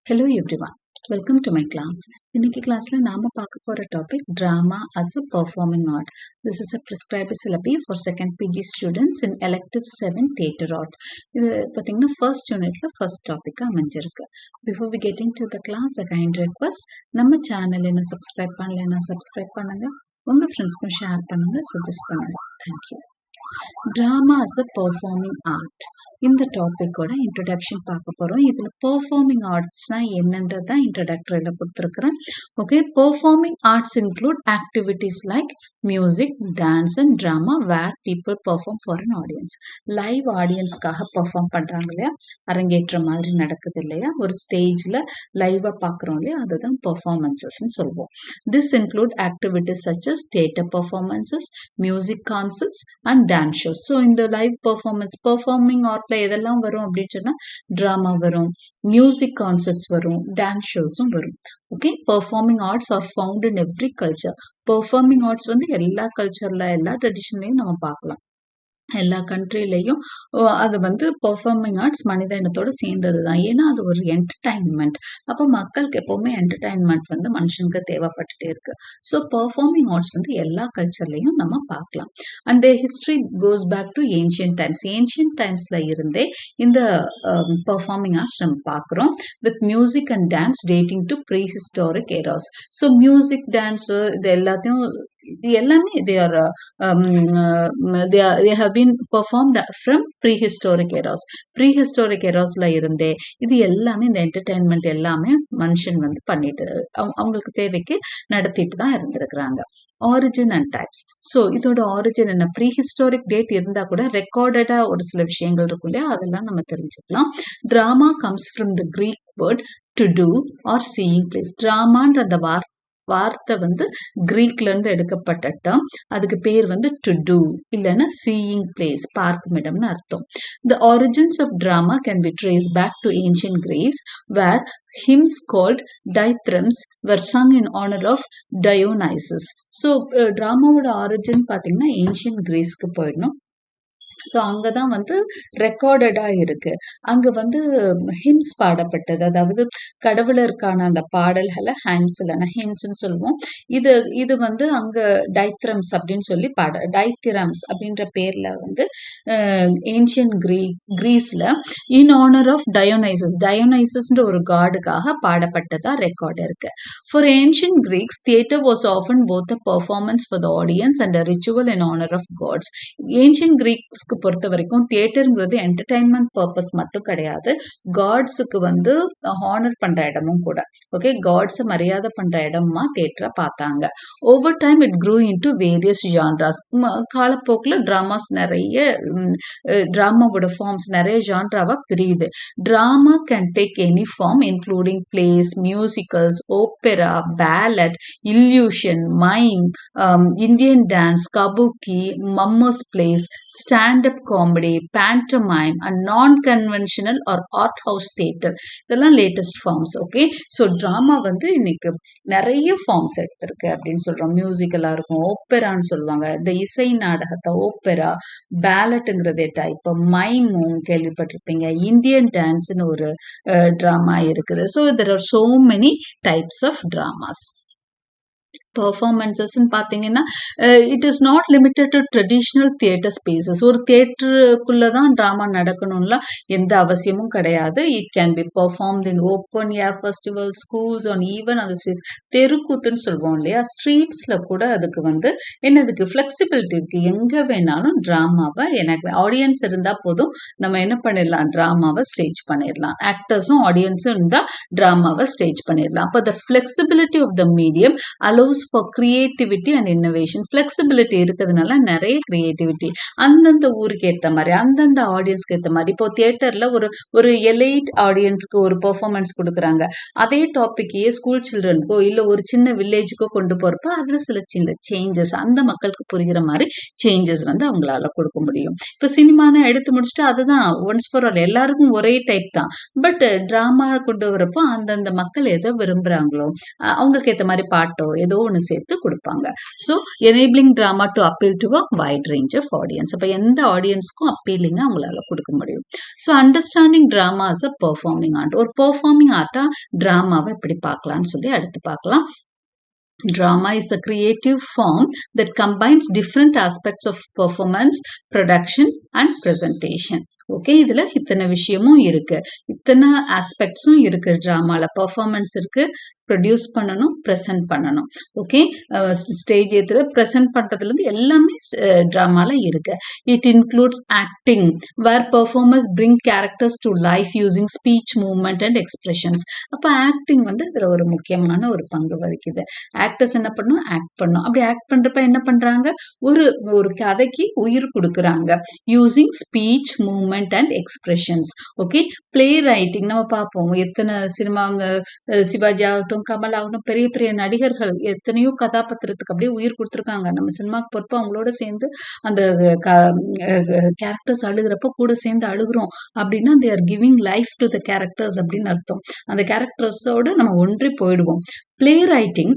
Hello everyone, welcome to my class. இன்னைக்கு கிளாஸ்ல நாம பார்க்க போற topic drama as a performing art. This is a prescribed syllabi for second PG students in elective 7 theatre art. இது பாத்தீங்கன்னா first unitல first topic அமைஞ்சிருக்கு. Before we get into the class, a kind request, நம்ம channel என்ன subscribe பண்ணலைன்னா subscribe பண்ணுங்க, உங்க ஃப்ரெண்ட்ஸ்க்கும் share பண்ணுங்க, சஜஸ்ட் பண்ணுங்க. Thank you. Drama as a performing art. இந்த டாபிக்கோட இன்ட்ரடக்ஷன் பார்க்க போறோம். இதுல பெர்ஃபார்மிங் ஆர்ட்ஸ்னா என்னன்றதான் இன்ட்ரடக்டரியில கொடுத்துருக்குறேன். Okay, performing arts include activities like music, dance and drama where people perform for an audience. Live ஆடியன்ஸ்க்காக பெர்ஃபார்ம் பண்றாங்க இல்லையா, அரங்கேற்ற மாதிரி நடக்குது இல்லையா, ஒரு ஸ்டேஜ்ல லைவா பாக்குறோம் இல்லையா, அதுதான் பெர்ஃபார்மன்சஸ்ன்னு சொல்லுவோம். This include activities such as theatre performances, music concerts and dance shows. So இந்த லைவ் பெர்ஃபார்மிங் ஆர்ட்ல எதெல்லாம் வரும் அப்படின்னு சொன்னா டிராமா வரும், மியூசிக் கான்சர்ட்ஸ் வரும், டான்ஸ் ஷோஸும் வரும். Okay, performing arts are found in every culture. Performing arts வந்து எல்லா கல்ச்சர்ல எல்லா ட்ரெடிஷன்லயும் நம்ம பார்க்கலாம். எல்லா கண்ட்ரிலையும் அது வந்து பெர்ஃபார்மிங் ஆர்ட்ஸ் மனித இனத்தோட சேர்ந்தது தான். ஏன்னா அது ஒரு என்டர்டைன்மெண்ட். அப்போ மக்களுக்கு எப்பவுமே என்டர்டைன்மெண்ட் வந்து மனுஷனுக்கு தேவைப்பட்டுட்டே இருக்கு. ஸோ பெர்ஃபார்மிங் ஆர்ட்ஸ் வந்து எல்லா கல்ச்சர்லையும் நம்ம பார்க்கலாம். And the history goes back to ancient times. ஏன்ஷியன்ட் டைம்ஸ்ல இருந்தே இந்த பெர்ஃபார்மிங் ஆர்ட்ஸ் நம்ம பார்க்குறோம். With music and dance dating to prehistoric eras. So music, dance இது எல்லாத்தையும் இது எல்லாமே they have been performed from prehistoric eras. prehistoric erasல இருந்தே இது எல்லாமே இந்த என்டர்டைன்மெண்ட் எல்லாமே மனுஷன் வந்து பண்ணிட்டு அவங்களுக்கு தேவைக்கு நடத்திட்டு தான் இருந்திருக்கிறாங்க. Origin and types. ஸோ இதோட ஆரிஜின் என்ன, ப்ரீஹிஸ்டாரிக் டேட் இருந்தா கூட ரெக்கார்டடா ஒரு சில விஷயங்கள் இருக்கும் இல்லையா, அதெல்லாம் நம்ம தெரிஞ்சுக்கலாம். Drama comes from the Greek word to do or seeing place. டிராமான்ற அந்த வார்த்தை வந்து கிரீக்ல இருந்து எடுக்கப்பட்ட டேர்ம். அதுக்கு பேர் வந்து டு டூ இல்லைன்னா சீயிங் பிளேஸ், பார்க்கும் இடம்னு அர்த்தம். The origins of drama can be traced back to ancient Greece, where hymns called dithyrambics were sung in honor of Dionysus. So டிராமாவோட ஆரிஜின் பாத்தீங்கன்னா ஏன்ஷியன்ட் கிரீஸ்க்கு போயிடணும். ஸோ அங்கதான் வந்து ரெக்கார்டடா இருக்கு. அங்க வந்து ஹிம்ஸ் பாடப்பட்டது, அதாவது கடவுளருக்கான அந்த பாடல்களை ஹைம்ஸ் இல்லைன்னா ஹிம்ஸ்ன்னு சொல்லுவோம். இது வந்து அங்க டைத்ரம்ஸ் அப்படின்னு சொல்லி டைத்திரம்ஸ் அப்படின்ற பேர்ல வந்து ஏன்ஷியன் கிரீஸ்ல இன் ஆனர் ஆஃப் டயோனைசஸ்ன்ற ஒரு காடுக்காக பாடப்பட்டதா ரெக்கார்டு இருக்கு. For ancient Greeks theatre was often both a performance for the audience and a ritual in honour of gods. Ancient கிரீக்ஸ்க்கு பொறுத்த வரைக்கும் தியேட்டர்ங்கிறது என்டர்டைன்மெண்ட் பர்பஸ் மட்டும் கிடையாது, காட்ஸுக்கு வந்து ஹானர் பண்ற இடமும் கூட. ஓகே, காட்ஸை மரியாதை பண்ற இடமா தியேட்டரை பார்த்தாங்க. Over time it grew into various genres. காலப்போக்கில் டிராமாஸ் நிறைய டிராமாவோட ஃபார்ம்ஸ் நிறைய ஜான்ராவா பிரியுது. Drama can take any form including plays, musicals, opera, ballet, illusion, mime, Indian dance, kabuki, mummers plays, stand up comedy, pantomime and non conventional or art house theatre. இதெல்லாம் latest forms. Okay, so drama வந்து இன்னைக்கு நிறைய forms எடுத்திருக்கு அப்படின்னு சொல்றோம். மியூசிக்கலா இருக்கும், ஓப்பெரான்னு சொல்லுவாங்க, இந்த இசை நாடகத்தை ஓப்பெரா, பேலட்டுங்கிறதே டைப், மைமும் கேள்விப்பட்டிருப்பீங்க, இந்தியன் டான்ஸ்னு ஒரு டிராமா இருக்குது. So there are so many types of dramas. பெர்ஃபார்மன்சஸ்ன்னு பார்த்தீங்கன்னா it is not limited to traditional theatre spaces. ஒரு தியேட்டருக்குள்ள தான் ட்ராமா நடக்கணும்லாம் எந்த அவசியமும் கிடையாது. It can be performed in open air festival, schools on even அந்த தெருக்கூத்துன்னு சொல்லுவோம் இல்லையா, ஸ்ட்ரீட்ஸ்ல கூட அதுக்கு வந்து என்னதுக்கு ஃபிளெக்சிபிலிட்டி இருக்கு. எங்க வேணாலும் ட்ராமாவை எனக்கு ஆடியன்ஸ் இருந்தா போதும், நம்ம என்ன பண்ணிடலாம், ட்ராமாவை ஸ்டேஜ் பண்ணிடலாம். ஆக்டர்ஸும் ஆடியன்ஸும் இருந்தா ட்ராமாவை ஸ்டேஜ் பண்ணிடலாம். அப்போ the flexibility of the medium allows for creativity and innovation. Flexibility இருக்கிறதுனால நிறைய கிரியேட்டிவிட்டி அந்தந்த ஊருக்கு ஏற்ற மாதிரி, அந்தந்த ஆடியன்ஸ்க்கு ஏற்ற மாதிரி. இப்போ தியேட்டர்ல ஒரு எலைட் ஆடியன்ஸ்க்கு ஒரு பெர்ஃபார்மன்ஸ் கொடுக்குறாங்க, அதே டாபிக்கையே ஸ்கூல் சில்ட்ரனுக்கோ இல்ல ஒரு சின்ன வில்லேஜுக்கோ கொண்டு போறப்ப அதுல சில சின்ன சேஞ்சஸ், அந்த மக்களுக்கு புரிகிற மாதிரி சேஞ்சஸ் வந்து அவங்களால கொடுக்க முடியும். இப்போ சினிமானா எடுத்து முடிச்சுட்டு அதுதான் ஒன்ஸ் ஃபார் ஆல் எல்லாருக்கும் ஒரே டைப் தான். பட் டிராமா கொண்டு வரப்போ அந்தந்த மக்கள் எதை விரும்புறாங்களோ அவங்களுக்கு ஏற்ற மாதிரி பாட்டோ ஏதோ ஒன்று ஒன்று சேர்த்து கொடுப்பாங்க. So enabling drama to appeal to a wide range of audience. அப்போ எந்த ஆடியன்ஸ்க்கும் அப்பீலிங்காக அவங்களால கொடுக்க முடியும். So understanding drama as a performing art. ஒரு பெர்ஃபார்மிங் ஆர்ட்டாக ட்ராமாவை எப்படி பார்க்கலான்னு சொல்லி அடுத்து பார்க்கலாம். Drama is a creative form that combines different aspects of performance, production and presentation. Okay, இதுல இத்தனை விஷயமும் இருக்கு, இத்தனை ஆஸ்பெக்ட்ஸும் இருக்கு. ட்ராமால பெர்ஃபார்மன்ஸ் இருக்கு, ப்ரொடியூஸ் பண்ணணும், ப்ரெசென்ட் பண்ணணும். ஓகே, ஸ்டேஜ் ஏத்துல ப்ரெசென்ட் பண்றதுல இருந்து எல்லாமே ட்ராமால இருக்கு. It includes acting where performers bring characters to life using speech, movement and expressions. அப்போ ஆக்டிங் வந்து இதுல ஒரு முக்கியமான ஒரு பங்கு வகிக்குது. ஆக்டர்ஸ் என்ன பண்ணும், ஆக்ட் பண்ணும். அப்படி ஆக்ட் பண்றப்ப என்ன பண்றாங்க, ஒரு கதைக்கு உயிர் கொடுக்குறாங்க. Using speech, movement and expressions. Okay, play writing நம்ம பார்ப்போம். எத்தனை சினிமாங்க, சிவாஜி ஆகட்டும், கமல் ஆகட்டும், பெரிய பெரிய நடிகர்கள் எத்தனையோ கதாபாத்திரத்துக்கு அப்படியே உயிர் கொடுத்துருக்காங்க. நம்ம சினிமாக்கு பொறுப்போ அவங்களோட சேர்ந்து அந்த கேரக்டர்ஸ் அழுகிறப்ப கூட சேர்ந்து அழுகிறோம் அப்படின்னா they are giving life to the characters அப்படின்னு அர்த்தம். அந்த கேரக்டர்ஸோட நம்ம ஒன்றி போயிடுவோம். Play writing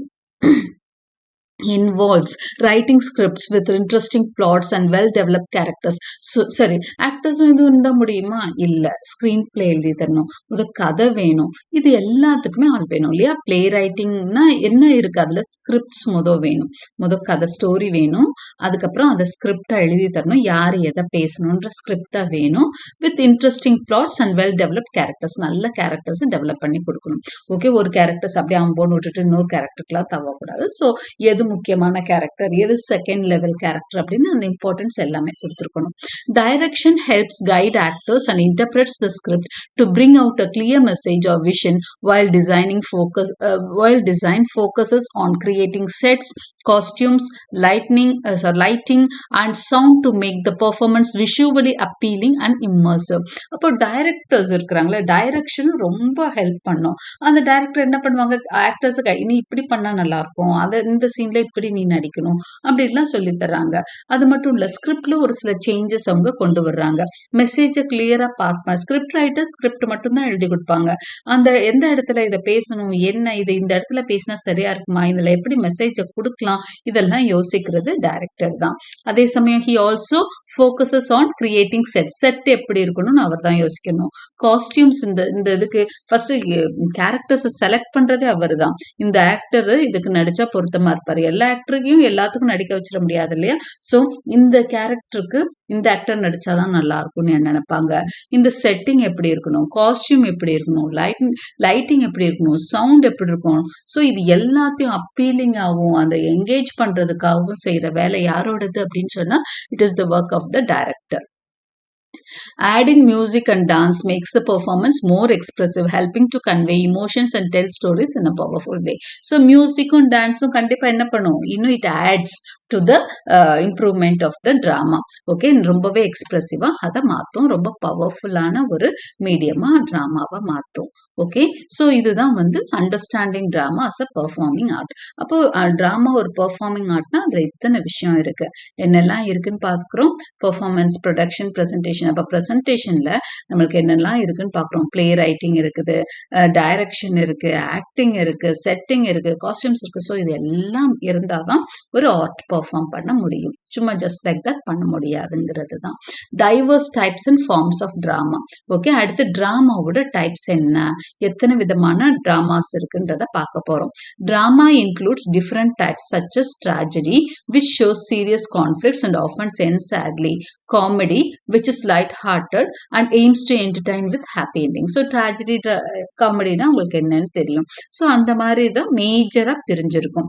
involves writing scripts with interesting plots and well-developed characters. So, சரி, ஆக்டர்ஸும் இது இருந்தா முடியுமா? இல்ல, ஸ்கிரீன் பிளே எழுதி தரணும், ஒரு கதை வேணும், இது எல்லாத்துக்குமே ஆள் வேணும் இல்லையா? பிளே ரைட்டிங்னா என்ன இருக்கு, அதுல ஸ்கிரிப்ட்ஸ் வேணும், கதை ஸ்டோரி வேணும், அதுக்கப்புறம் அதை ஸ்கிரிப்டா எழுதி தரணும், யார் எதை பேசணுன்ற ஸ்கிரிப்டா வேணும், with interesting plots and well developed characters. நல்ல கேரக்டர்ஸ் டெவலப் பண்ணி கொடுக்கணும். ஓகே, ஒரு கேரக்டர்ஸ் அப்படியே அம்போன்னு விட்டுட்டு இன்னொரு கேரக்டருக்குலாம் தவக்கூடாது. ஸோ எது முக்கியமான கேரக்டர், எது செகண்ட் லெவல் கேரக்டர் அப்படின்னு அந்த இம்பார்ட்டன்ஸ் எல்லாமே கொடுத்துருக்கணும். Direction helps guide actors and interprets the script to bring out a clear message or vision while design focuses on creating sets, costumes, lighting and sound to make the performance visually appealing and immersive. அப்போ directors இருக்கிறாங்களே, direction ரொம்ப help பண்ணும். அந்த director என்ன பண்ணுவாங்க, ஆக்டர்ஸுக்கு நீ இப்படி பண்ணா நல்லா இருக்கும், அதை இந்த சீன்ல இப்படி நீ நடிக்கணும் அப்படின்லாம் சொல்லி தர்றாங்க. அது மட்டும் இல்ல, ஸ்கிரிப்ட்ல ஒரு சில சேஞ்சஸ் அவங்க கொண்டு வர்றாங்க. மெசேஜை கிளியரா பாஸ் பண்ண ஸ்கிரிப்ட் ரைட்டர் ஸ்கிரிப்ட் மட்டும்தான் எழுதி கொடுப்பாங்க. அந்த எந்த இடத்துல இதை பேசணும், என்ன இது இந்த இடத்துல பேசினா சரியா இருக்குமா, இதுல எப்படி மெசேஜை கொடுக்கலாம், இதெல்லாம் யோசிக்கிறது டைரக்டர் தான். அதே சமயம் he also focuses on creating set எப்படி இருக்கணும்னு அவர் தான் யோசிக்கணும். காஸ்டியூம்ஸ், இந்த இதுக்கு ஃபர்ஸ்ட் கேரக்டர்ஸை செலக்ட் பண்றதே அவர் தான். இந்த ஆக்டர் இதுக்கு நடிச்சா பொருத்தமா இருப்பாரு. எல்லா ஆக்டரையும் எல்லாத்துக்கும் நடிக்க வச்சிட முடியாது இல்லையா? ஸோ இந்த கேரக்டருக்கு இந்த ஆக்டர் நடிச்சாதான் நல்லா இருக்கும்னு நினைப்பாங்க. இந்த செட்டிங் எப்படி இருக்கணும், காஸ்டியூம் எப்படி இருக்கணும், லைட்டிங் எப்படி இருக்கணும், சவுண்ட் எப்படி இருக்கணும். ஸோ இது எல்லாத்தையும் அப்பீலிங்காகவும் அந்த என்கேஜ் பண்றதுக்காகவும் செய்யற வேலை யாரோடது அப்படின்னு சொன்னா it is the work of the director. Adding music and dance makes the performance more expressive, helping to convey emotions and tell stories in a powerful way. So music and dance கண்டிப்பா என்ன பண்ணும், இன்னும் it adds to the improvement of the drama. Okay, ரொம்பவே எக்ஸ்பிரசிவா அதை மாற்றும், ரொம்ப பவர்ஃபுல்லான ஒரு மீடியமா ட்ராமாவை மாற்றும். ஓகே, ஸோ இதுதான் வந்து understanding drama as a performing art. அப்போ ட்ராமா ஒரு பெர்ஃபார்மிங் ஆர்ட்னா அதுல இத்தனை விஷயம் இருக்கு, என்னெல்லாம் இருக்குன்னு பார்க்குறோம். Performance, production, presentation. அப்போ ப்ரெசன்டேஷன்ல நம்மளுக்கு என்னெல்லாம் இருக்குன்னு பார்க்குறோம். பிளே ரைட்டிங் இருக்குது, டைரக்ஷன் இருக்கு, ஆக்டிங் இருக்கு, செட்டிங் இருக்கு, காஸ்டியூம்ஸ் இருக்கு. ஸோ இது எல்லாம் இருந்தாதான் ஒரு ஆர்ட் பெர்ஃபார்ம் பண்ண முடியும். சும்மா ஜஸ்ட் லைக் தட் பண்ண முடியாதுங்கிறது தான். Diverse types and forms of drama. Okay, அடுத்து ட்ராமாவோட டைப்ஸ் என்ன, எத்தனை விதமான ட்ராமாஸ் இருக்குன்றத பார்க்க போறோம். Drama includes different types such as tragedy which shows serious conflicts and often ends sadly, comedy which is light-hearted and aims to entertain with happy ending. So tragedy, காமெடினா உங்களுக்கு என்னன்னு தெரியும். ஸோ அந்த மாதிரி தான் மேஜரா பிரிஞ்சிருக்கும்.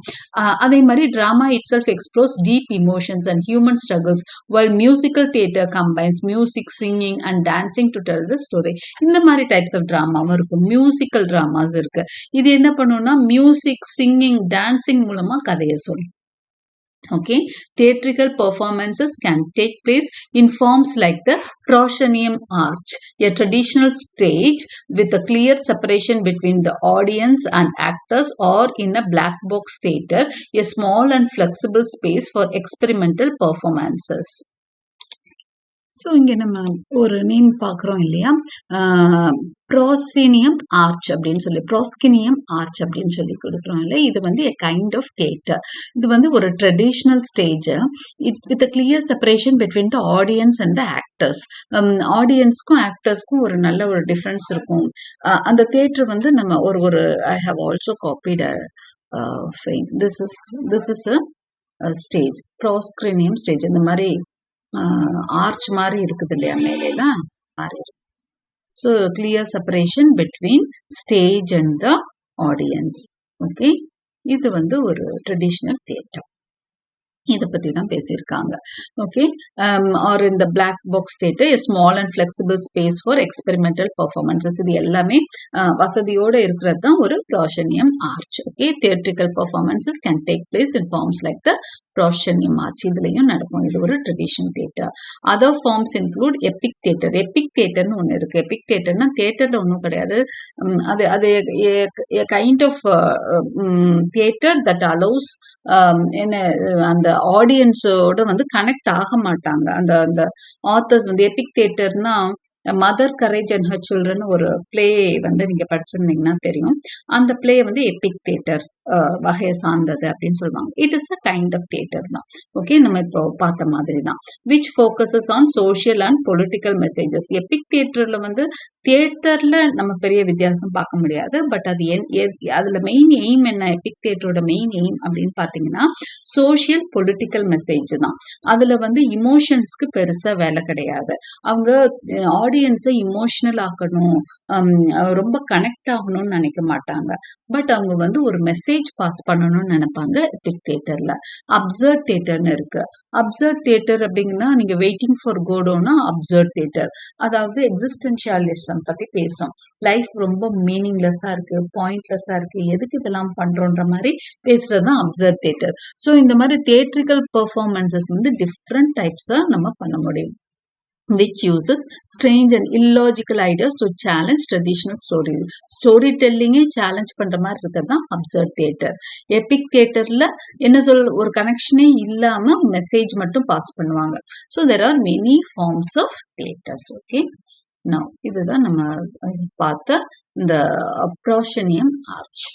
அதே மாதிரி drama itself explores deep emotions and human struggles, while musical theatre combines music, singing and dancing to tell the story. இந்த மாதிரி டைப்ஸ் ஆஃப் ட்ராமாவும் இருக்கும். மியூசிக்கல் ட்ராமாஸ் இருக்கு. இது என்ன பண்ணும்னா மியூசிக், சிங்கிங், டான்சிங் மூலமா கதையை சொல்லும். Okay, theatrical performances can take place in forms like the proscenium arch, a traditional stage with a clear separation between the audience and actors, or in a black box theatre, a small and flexible space for experimental performances. So இங்க நம்ம ஒரு name பார்க்குறோம் இல்லையா? ப்ராஸ்கினியம் arch அப்படின்னு சொல்லி கொடுக்குறோம் இல்லை? இது வந்து a kind of theatre. இது வந்து ஒரு traditional stage with clear separation between the audience and the actors. ஆடியன்ஸ்க்கும் ஆக்டர்ஸ்க்கும் ஒரு நல்ல ஒரு டிஃப்ரென்ஸ் இருக்கும். அந்த தியேட்டர் வந்து நம்ம ஒரு I have also copied frame. This is a stage, proscenium stage. இந்த மாதிரி ஆர்ச் மாதிரி இருக்குது இல்லையா மேலாம் மாதிரி. So clear separation between stage and the audience. Okay, இது வந்து ஒரு ட்ரெடிஷ்னல் தியேட்டர். இதை பத்தி தான் பேசியிருக்காங்க. ஓகே, ஆர் இந்த black box theatre, small and flexible space for experimental performances. இது எல்லாமே வசதியோட இருக்கிறது தான் ஒரு proscenium arch. Okay, theatrical performances can take place in forms like the proscenium arch. இதுலயும் நடக்கும். இது ஒரு traditional theatre. Other forms include epic theatre. Epic தியேட்டர்னு ஒன்று இருக்கு. எபிக் தியேட்டர்னா தியேட்டர்ல ஒன்றும் கிடையாது. அது kind of theatre that allows என்ன அந்த ஆடியன்ஸோட வந்து கனெக்ட் ஆக மாட்டாங்க. அந்த ஆத்தர்ஸ் வந்து எபிக் தியேட்டர்னா Mother Courage and Her Children ஒரு பிளே வந்து நீங்க படிச்சிருந்தீங்கன்னா தெரியும். அந்த பிளே வந்து எபிக் தியேட்டர் வகையை சார்ந்தது அப்படின்னு சொல்லுவாங்க. It is a kind of theatre தான். ஓகே, நம்ம இப்போ பார்த்த மாதிரி தான். Which focuses on social and political messages. Epic தியேட்டர்ல வந்து தியேட்டர்ல நம்ம பெரிய வித்தியாசம் பார்க்க முடியாது. பட் அது அதுல மெயின் எய்ம் என்ன? எபிக் தியேட்டரோட மெயின் எய்ம் அப்படின்னு பாத்தீங்கன்னா சோஷியல் பொலிட்டிக்கல் மெசேஜ் தான். அதுல வந்து இமோஷன்ஸ்க்கு பெருசா வேலை கிடையாது. அவங்க ஆடியன்ஸை இமோஷனல் ஆக்கணும், ரொம்ப கனெக்ட் ஆகணும்னு நினைக்க மாட்டாங்க. பட் அவங்க வந்து ஒரு மெசேஜ் பாஸ் பண்ணணும்னு நினைப்பாங்க எபிக் தியேட்டர்ல. அப்சர்ட் தியேட்டர்னு இருக்கு. அப்சர்ட் தியேட்டர் அப்படிங்கன்னா நீங்க வெயிட்டிங் ஃபார் கோடோனா அப்சர்ட் தியேட்டர். அதாவது எக்ஸிஸ்டென்ஷியலிசம் பத்தி பேசும். லைஃப் ரொம்ப மீனிங்லெஸ்ஸா இருக்கு, பாயிண்ட்லெஸ்ஸா இருக்கு, எதுக்கு இதெல்லாம் பண்றோன்ற மாதிரி பேசுறதுதான் அப்சர்ட் தியேட்டர். ஸோ இந்த மாதிரி தியேட்ரிக்கல் பெர்ஃபார்மன்சஸ் வந்து டிஃப்ரெண்ட் டைப்ஸா நம்ம பண்ண முடியும். which uses strange and illogical ideas to challenge traditional storytelling challenge பண்ற மாதிரி இருக்கிறது தான் அப்சர்ட் தியேட்டர். எபிக் தியேட்டர்ல என்ன ஒரு கனெக்ஷனே இல்லாம மெசேஜ் மட்டும் பாஸ் பண்ணுவாங்க. So there are many forms of theaters. Okay, now இதுதான் நம்ம பார்த்த இந்த ப்ராஸ்கினியம் arch.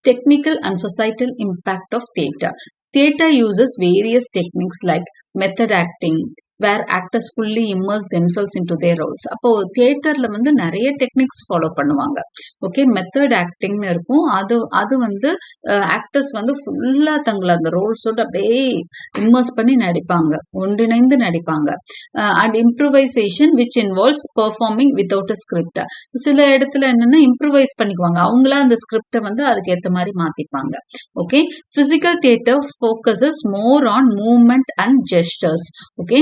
Technical and societal impact of theatre. Theatre uses various techniques like method acting, where actors fully immerse themselves into their roles. அப்போ தியேட்டர்ல வந்து நிறைய techniques follow பண்ணுவாங்க. Okay, method ஆக்டிங்னு இருக்கும். அது வந்து ஆக்டர்ஸ் வந்து ஃபுல்லா தங்களை அந்த ரோல்ஸோட அப்படியே இம்மர்ஸ் பண்ணி நடிப்பாங்க, ஒன்றிணைந்து நடிப்பாங்க. And improvisation which involves performing without a script. சில இடத்துல என்னன்னா இம்ப்ரூவைஸ் பண்ணிக்குவாங்க, அவங்களா அந்த ஸ்கிரிப்டை வந்து அதுக்கு ஏற்ற மாதிரி மாத்திப்பாங்க. Okay, physical theatre focuses more on movement and gestures. Okay,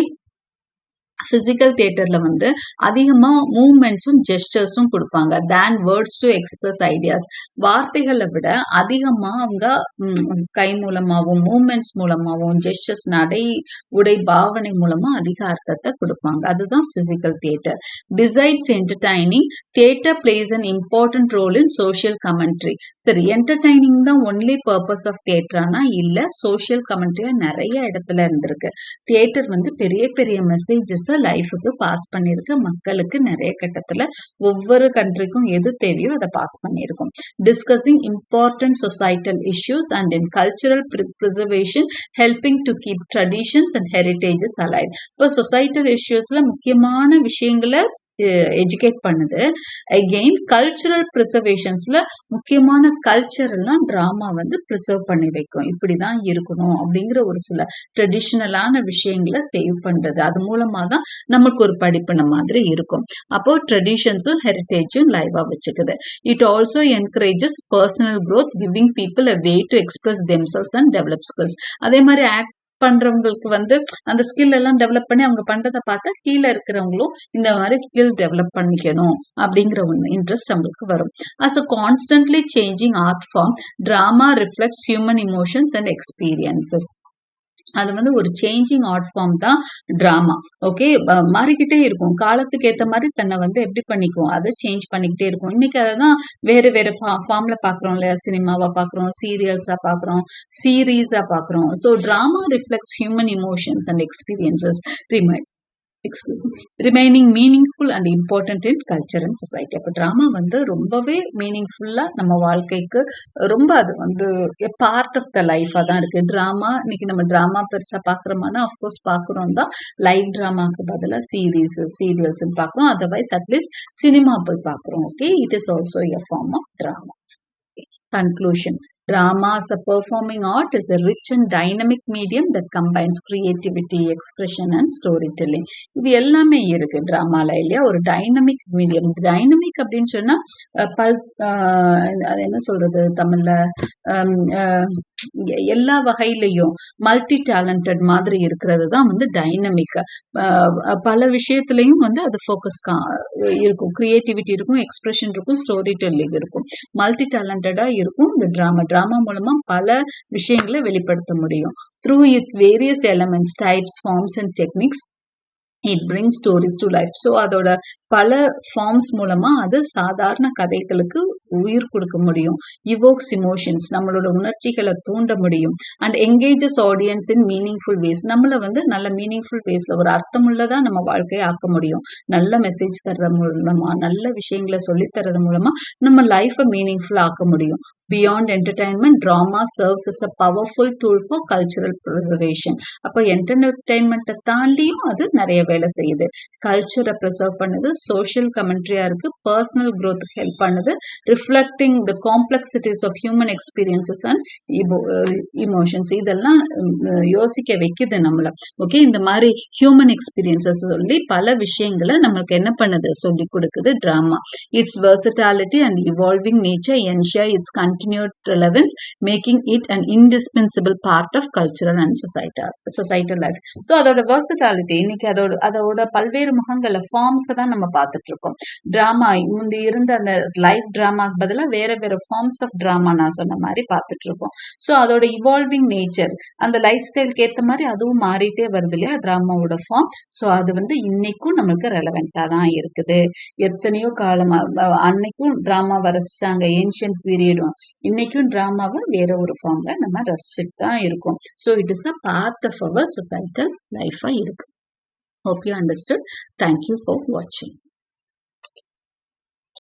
physical தியேட்டர்ல வந்து அதிகமா மூவ்மெண்ட்ஸும் ஜெஸ்டர்ஸும் கொடுப்பாங்க than words to express ideas. வார்த்தைகளை விட அதிகமா அவங்க கை மூலமாகவும் மூவ்மெண்ட்ஸ் மூலமாகவும் ஜெஸ்டர்ஸ் நடை உடை பாவனை மூலமா அதிக அர்த்தத்தை கொடுப்பாங்க. அதுதான் physical theatre. Besides entertaining, theatre plays an important role in social commentary. சரி, என்டர்டைனிங் தான் ஒன்லி பர்பஸ் ஆஃப் தியேட்டர்னா இல்ல, சோஷியல் கமெண்ட்ரியா நிறைய இடத்துல இருந்திருக்கு. தியேட்டர் வந்து பெரிய பெரிய மெசேஜஸ் லைஃபுக்கு பாஸ் பண்ணிருக்கு. மக்களுக்கு நிறைய கட்டத்துல ஒவ்வொரு கண்ட்ரிக்கும் எது தேவையோ அதை பாஸ் பண்ணிருக்கும். Discussing important societal issues and in cultural preservation, helping to keep traditions and heritages alive. இப்போ சொசைட்டல் இஷ்யூஸ்ல முக்கியமான விஷயங்களை எஜுகேட் பண்ணுது. அகெயின் கல்ச்சுரல் ப்ரிசர்வேஷன்ஸ்ல முக்கியமான கல்ச்சர் எல்லாம் டிராமா வந்து ப்ரிசர்வ் பண்ணி வைக்கும். இப்படிதான் இருக்கணும் அப்படிங்கிற ஒரு சில ட்ரெடிஷ்னலான விஷயங்களை சேவ் பண்றது. அது மூலமா தான் நமக்கு ஒரு படிப்பின மாதிரி இருக்கும். அப்போ ட்ரெடிஷன்ஸும் ஹெரிட்டேஜும் லைவா வச்சுக்குது. It also encourages personal growth, giving people a way to express themselves and develop skills. அதே மாதிரி ஆக்ட் பண்றவங்களுக்கு வந்து அந்த ஸ்கில் எல்லாம் டெவலப் பண்ணி அவங்க பண்றதை பார்த்தா கீழே இருக்கிறவங்களும் இந்த மாதிரி ஸ்கில் டெவலப் பண்ணிக்கணும் அப்படிங்கிற ஒன்று இன்ட்ரெஸ்ட் அவங்களுக்கு வரும். As a constantly changing art form, drama reflects human emotions and experiences. அது வந்து ஒரு சேஞ்சிங் ஆர்ட் ஃபார்ம் தான் டிராமா. ஓகே. மாறிக்கிட்டே இருக்கும். காலத்துக்கு ஏத்த மாரி தன்னை வந்து எப்படி பண்ணிக்கும்? அதை சேஞ்ச் பண்ணிக்கிட்டே இருக்கும். இன்னைக்கு அததான் வேற வேற ஃபார்ம்ல பாக்குறோம் இல்லையா? சினிமாவா பாக்குறோம், சீரியல்ஸா பாக்குறோம், சீரீஸா பாக்குறோம். So drama reflects human emotions and experiences remaining meaningful and important in culture and society. அப்போ ட்ராமா வந்து ரொம்பவே மீனிங்ஃபுல்லா நம்ம வாழ்க்கைக்கு ரொம்ப அது வந்து பார்ட் ஆஃப் த லைஃபா தான் இருக்கு. ட்ராமா இன்னைக்கு நம்ம ட்ராமா பெருசா பாக்குறோம்னா அஃப்கோர்ஸ் பாக்குறோம் தான். லைவ் ட்ராமாக்கு பதிலாக சீரீஸ் சீரியல்ஸ் பாக்குறோம். அதர்வைஸ் அட்லீஸ்ட் சினிமா போய் பாக்குறோம். Okay, it is also a form of drama. Conclusion. Drama as a performing art is a rich and dynamic medium that combines creativity, expression and storytelling. இது எல்லாமே இருக்கு டிராமால இல்லையா? ஒரு dynamic medium. Dynamic அப்படின்னு சொன்னா அது என்ன சொல்றது தமிழ்ல, எல்லா வகையிலையும் மல்டி டேலண்டட் மாதிரி இருக்கிறது தான் வந்து டைனமிக். பல விஷயத்திலையும் வந்து அது ஃபோக்கஸ் இருக்கும். கிரியேட்டிவிட்டி இருக்கும், எக்ஸ்பிரஷன் இருக்கும், ஸ்டோரி டெல்லிங் இருக்கும், மல்டி டேலண்டடா இருக்கும். இந்த டிராமா மூலமா பல விஷயங்களை வெளிப்படுத்த முடியும். Through its various elements, types, forms and techniques it bring stories to life. So அதோட பல ஃபார்ம்ஸ் மூலமா அது சாதாரண கதைகளுக்கு உயிர் கொடுக்க முடியும். இவோக்ஸ் இமோஷன்ஸ், நம்மளோட உணர்ச்சிகளை தூண்ட முடியும். And engages audience in meaningful ways, நம்மளை வந்து நல்ல மீனிங்ஃபுல் வேஸ்ல ஒரு அர்த்தமுள்ளதா நம்ம வாழ்க்கையை ஆக்க முடியும். நல்ல மெசேஜ் தர்றது மூலமா, நல்ல விஷயங்களை சொல்லித்தரது மூலமா நம்ம லைஃபை மீனிங்ஃபுல் ஆக்க முடியும். Beyond entertainment, drama serves as a powerful tool for cultural preservation. அப்போ என்டர்டெயின்மெண்ட்டை தாண்டியும் அது நிறைய வேலை செய்யுது. கல்ச்சரை ப்ரிசர்வ் பண்ணுது, சோஷியல் கமெண்ட்ரியா இருக்கு, பர்சனல் க்ரோத்துக்கு ஹெல்ப் பண்ணுது, reflecting the complexities of human experiences and emotions. இதெல்லாம் யோசிக்க வைக்குது நம்மள. ஓகே, இந்த மாதிரி ஹியூமன் எக்ஸ்பீரியன்சஸ் சொல்லி பல விஷயங்களை நமக்கு என்ன பண்ணுது, சொல்லி கொடுக்குது drama. It's versatility and evolving nature ensure it's continued relevance, making it an indispensable part of cultural and societal life. So அதோட versatility, இன்னைக்கு அதோட பல்வேறு முகங்கள்ல ஃபார்ம்ஸ் தான் நம்ம பார்த்துட்டு இருக்கோம். டிராமா முந்தி இருந்த அந்த லைவ் டிராமாக்கு பதிலாக வேற வேற ஃபார்ம்ஸ் ஆஃப் டிராமா நான் சொன்ன மாதிரி பார்த்துட்டு இருக்கோம். ஸோ அதோட இவால்விங் நேச்சர், அந்த லைஃப் ஸ்டைலுக்கு ஏற்ற மாதிரி அதுவும் மாறிட்டே வருது இல்லையா டிராமாவோட ஃபார்ம். ஸோ அது வந்து இன்னைக்கும் நம்மளுக்கு ரெலவெண்டா தான் இருக்குது. எத்தனையோ காலமா அன்னைக்கும் டிராமாவை ரசிச்சாங்க, ஏன்ஷியன்ட் பீரியடும். இன்னைக்கும் டிராமாவை வேற ஒரு ஃபார்ம்ல நம்ம ரசிச்சுட்டு தான் இருக்கோம். So it is a part of our societal லைஃபா இருக்கு. Hope you understood. Thank you for watching.